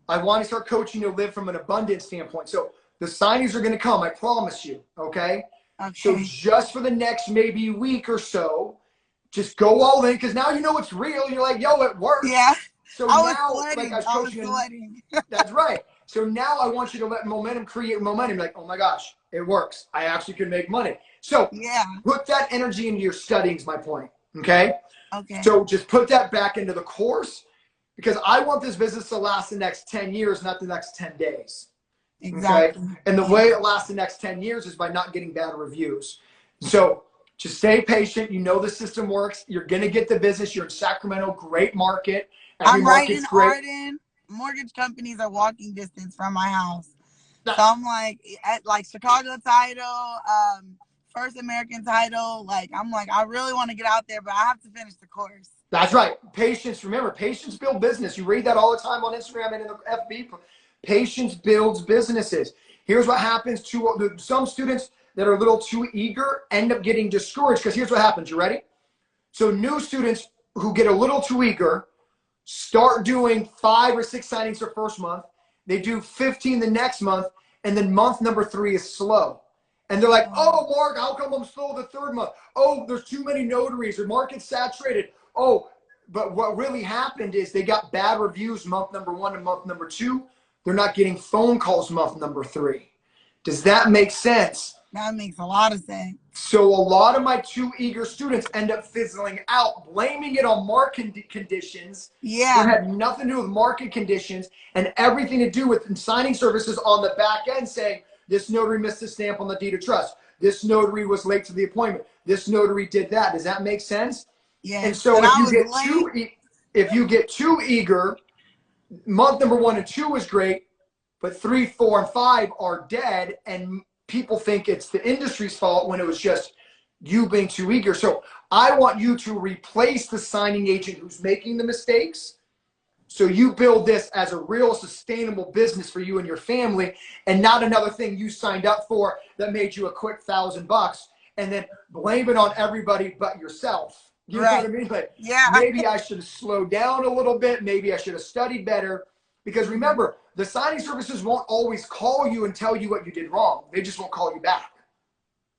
I want to start coaching you to live from an abundance standpoint. So the signings are going to come, I promise you, okay? So just for the next maybe week or so, just go all in, because now you know it's real. You're like, yo, it works. Yeah. So I now, was like I was coaching sweating. that's right. So now I want you to let momentum create momentum. Like, oh my gosh, it works. I actually can make money. So put that energy into your studying is my point. Okay. So just put that back into the course, because I want this business to last the next 10 years, not the next 10 days. Exactly. Okay? And the way it lasts the next 10 years is by not getting bad reviews. So just stay patient. You know the system works. You're going to get the business. You're in Sacramento, great market. I'm right in Arden. Mortgage companies are walking distance from my house. So I'm like, at like Chicago Title, First American Title. Like, I'm like, I really want to get out there, but I have to finish the course. That's right. Patience. Remember, patience builds business. You read that all the time on Instagram and in the FB. Patience builds businesses. Here's what happens to some students that are a little too eager end up getting discouraged, because here's what happens. You ready? So new students who get a little too eager start doing 5 or 6 signings their first month. They do 15 the next month, and then month number 3 is slow. And they're like, oh, Mark, how come I'm slow the 3rd month? Oh, there's too many notaries. The market's saturated. Oh, but what really happened is they got bad reviews month number 1 and month number 2. They're not getting phone calls month number 3. Does that make sense? That makes a lot of sense. So a lot of my too eager students end up fizzling out, blaming it on market conditions. Yeah. It had nothing to do with market conditions and everything to do with signing services on the back end saying, this notary missed the stamp on the deed of trust. This notary was late to the appointment. This notary did that. Does that make sense? Yeah. And so if you get too eager, month number 1 and 2 is great, but 3, 4, and 5 are dead, and people think it's the industry's fault when it was just you being too eager. So I want you to replace the signing agent who's making the mistakes. So you build this as a real sustainable business for you and your family, and not another thing you signed up for that made you a quick $1,000 and then blame it on everybody but yourself. You know what I mean? Like, maybe I should have slowed down a little bit. Maybe I should have studied better. Because remember, the signing services won't always call you and tell you what you did wrong. They just won't call you back.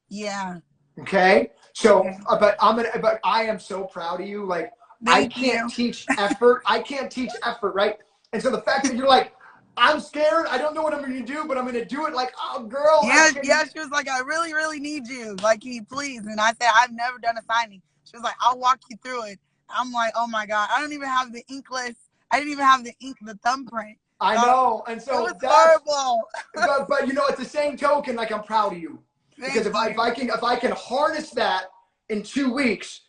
Yeah. Okay. So, but I am so proud of you. Like, I can't teach effort. I can't teach effort, right? And so the fact that you're like, I'm scared. I don't know what I'm going to do, but I'm going to do it. Like, oh, girl. Yeah. She was like, I really, really need you. Like, can you please? And I said, I've never done a signing. She was like, I'll walk you through it. I'm like, oh my God, I don't even have the ink list. I didn't even have the thumbprint. I know. And so it was horrible. but you know, at the same token, like, I'm proud of you. Because if I can harness that in 2 weeks,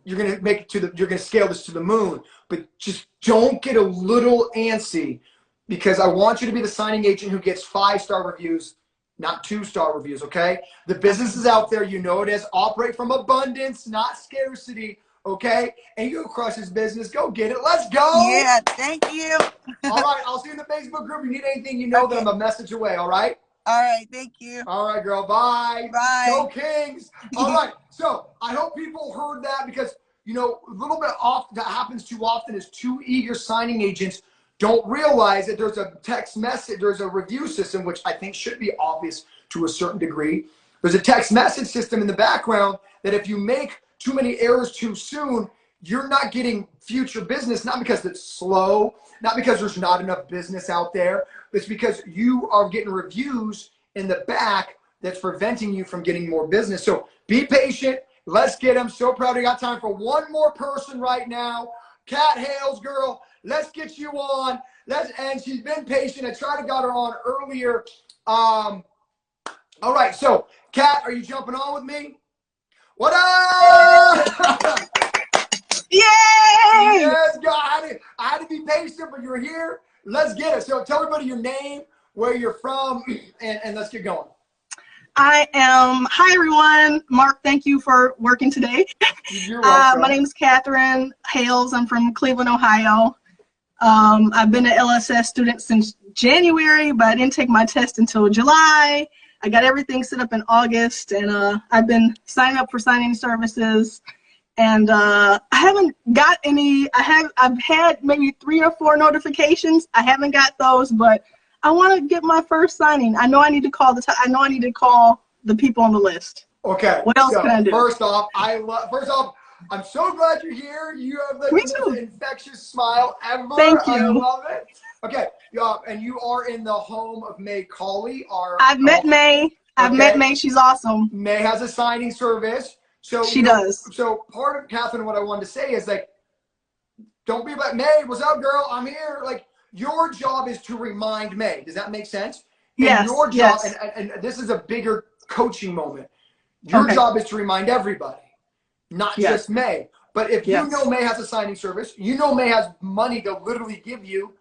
you're going to make it you're going to scale this to the moon. But just don't get a little antsy, because I want you to be the signing agent who gets 5-star reviews, not 2-star reviews. Okay. The business is out there. You know it is. Operate from abundance, not scarcity. Okay, and you go crush this business. Go get it. Let's go. Yeah, thank you. All right, I'll see you in the Facebook group. If you need anything, you know that I'm a message away. All right. All right, thank you. All right, girl. Bye. Bye. Go Kings. All right. So I hope people heard that, because you know a little bit off that happens too often is too eager signing agents don't realize that there's a text message, there's a review system, which I think should be obvious to a certain degree. There's a text message system in the background that if you make too many errors too soon, you're not getting future business, not because it's slow, not because there's not enough business out there. It's because you are getting reviews in the back that's preventing you from getting more business. So be patient. Let's get them. So proud we got time for one more person right now. Kat Hales, girl, let's get you on. And she's been patient. I tried to get her on earlier. All right, so Kat, are you jumping on with me? What up? Yay! Yes, God. I had to be patient, but you're here. Let's get it. So tell everybody your name, where you're from, and let's get going. Hi everyone. Mark, thank you for working today. You're welcome. My name is Katherine Hales. I'm from Cleveland, Ohio. I've been an LSS student since January, but I didn't take my test until July. I got everything set up in August, and I've been signing up for signing services. And I haven't got any. I've had maybe 3 or 4 notifications. I haven't got those, but I want to get my first signing. I know I need to call the people on the list. Okay. What else can I do? First off, I'm so glad you're here. You have the most infectious smile ever. Thank you. I love it. Okay. And you are in the home of May Cauley. I've met May. I've met May. She's awesome. May has a signing service. So she does. So part of Katherine, what I wanted to say is like, don't be like, May, what's up, girl? I'm here. Like, your job is to remind May. Does that make sense? Yes. And your job, and this is a bigger coaching moment. Your job is to remind everybody, not just May. But if you know May has a signing service, you know May has money to literally give you,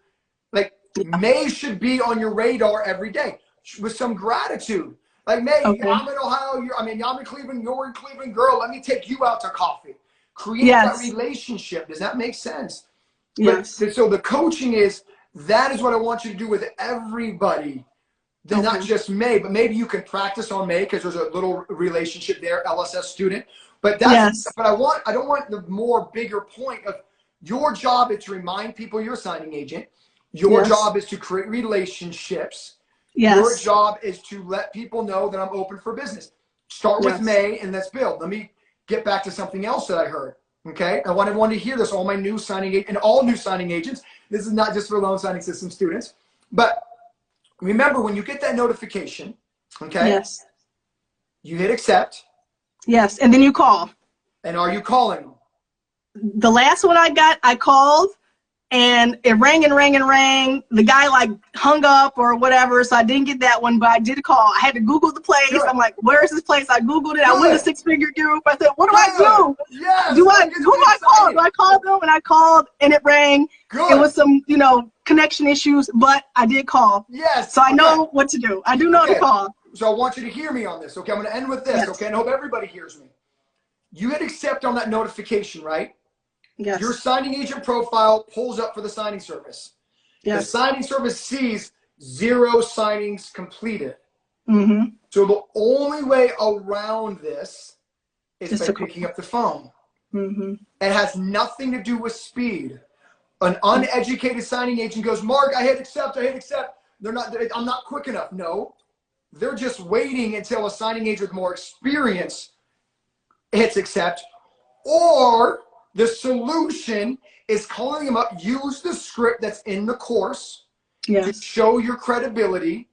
like May should be on your radar every day with some gratitude. Like, May, I'm in Ohio, I'm in Cleveland, you're in Cleveland, girl, let me take you out to coffee. Create that relationship. Does that make sense? Yes. But, so the coaching that is what I want you to do with everybody. Not just May, but maybe you can practice on May because there's a little relationship there, LSS student. But that's but I don't want the more bigger point of your job is to remind people you're a signing agent. Your job is to create relationships. Your job is to let people know that I'm open for business. Start with May and let's build. Let me get back to something else that I heard. Okay. I want everyone to hear this, all my new signing agents and all new signing agents. This is not just for loan signing system students, but remember when you get that notification, you hit accept. Yes. And then you call. And are you calling them? The last one I got, I called. And it rang and rang and rang. The guy like hung up or whatever, so I didn't get that one, but I did call. I had to Google the place. I'm like, where is this place? I Googled it. I went to 6-figure group. I said, what do I do? Yes. Who do I call? Do I call them? And I called and it rang. It was some, connection issues, but I did call. Yes. So I know what to do. I do know to call. So I want you to hear me on this. Okay, I'm going to end with this. Okay, and I hope everybody hears me. You hit accept on that notification, right? Yes. Your signing agent profile pulls up for the signing service. Yes. The signing service sees 0 signings completed. So the only way around this is by picking up the phone. It has nothing to do with speed. An uneducated signing agent goes, Mark, I hit accept. I'm not quick enough. No, they're just waiting until a signing agent with more experience hits accept, or the solution is calling them up, use the script that's in the course to show your credibility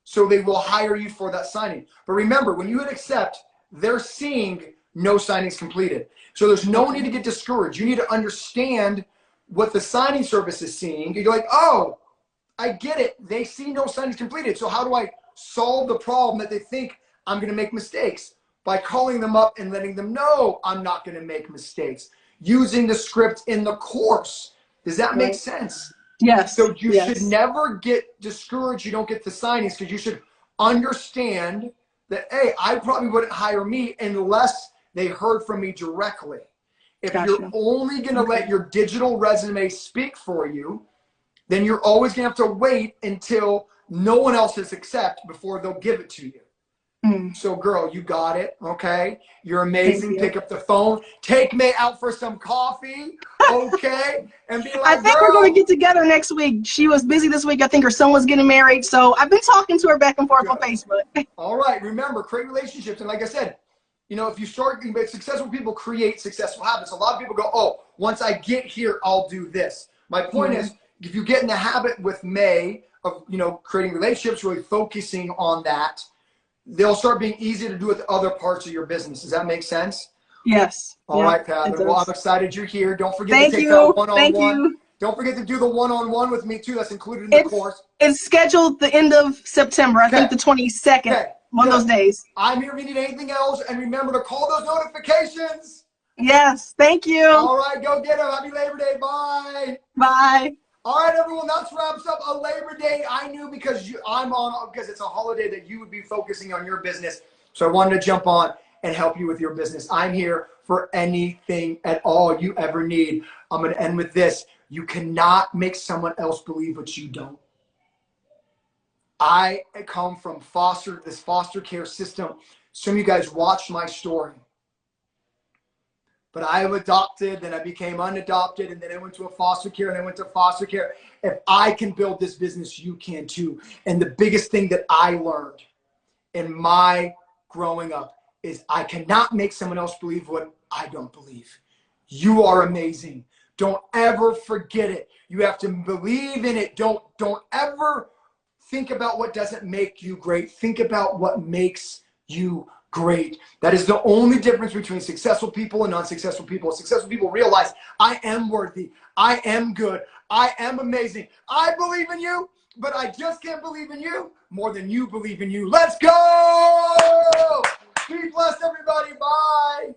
so they will hire you for that signing. But remember, when you hit accept, they're seeing no signings completed. So there's no need to get discouraged. You need to understand what the signing service is seeing. You're like, oh, I get it. They see no signings completed. So how do I solve the problem that they think I'm going to make mistakes? By calling them up and letting them know I'm not going to make mistakes. Using the script in the course. Does that make sense? Yes. So you should never get discouraged you don't get the signings, because you should understand that, hey, I probably wouldn't hire me unless they heard from me directly. If you're only going to let your digital resume speak for you, then you're always going to have to wait until no one else has accepted before they'll give it to you. So, girl, you got it, okay? You're amazing. Pick up the phone. Take me out for some coffee, okay? And be like, I think we're going to get together next week. She was busy this week. I think her son was getting married. So I've been talking to her back and forth on Facebook. All right. Remember, create relationships. And like I said, if you start, successful people create successful habits. A lot of people go, oh, once I get here, I'll do this. My point is, if you get in the habit with May of, creating relationships, really focusing on that, they'll start being easy to do with other parts of your business. Does that make sense? Yes. All right, Katherine. Well, I'm excited you're here. Don't forget to take that one-on-one. Don't forget to do the one-on-one with me, too. That's included in the course. It's scheduled the end of September. I think the 22nd, one of those days. I'm here if you need anything else. And remember to call those notifications. Yes. Thank you. All right. Go get them. Happy Labor Day. Bye. Bye. All right, everyone, that wraps up a Labor Day. I knew because it's a holiday that you would be focusing on your business. So I wanted to jump on and help you with your business. I'm here for anything at all you ever need. I'm going to end with this. You cannot make someone else believe what you don't. I come from this foster care system. Some of you guys watched my story. But I was adopted, then I became unadopted, and then I went to a foster care, and I went to foster care. If I can build this business, you can too. And the biggest thing that I learned in my growing up is I cannot make someone else believe what I don't believe. You are amazing. Don't ever forget it. You have to believe in it. Don't ever think about what doesn't make you great. Think about what makes you great. That is the only difference between successful people and unsuccessful people. Successful people realize I am worthy. I am good. I am amazing. I believe in you, but I just can't believe in you more than you believe in you. Let's go! Be blessed, everybody. Bye.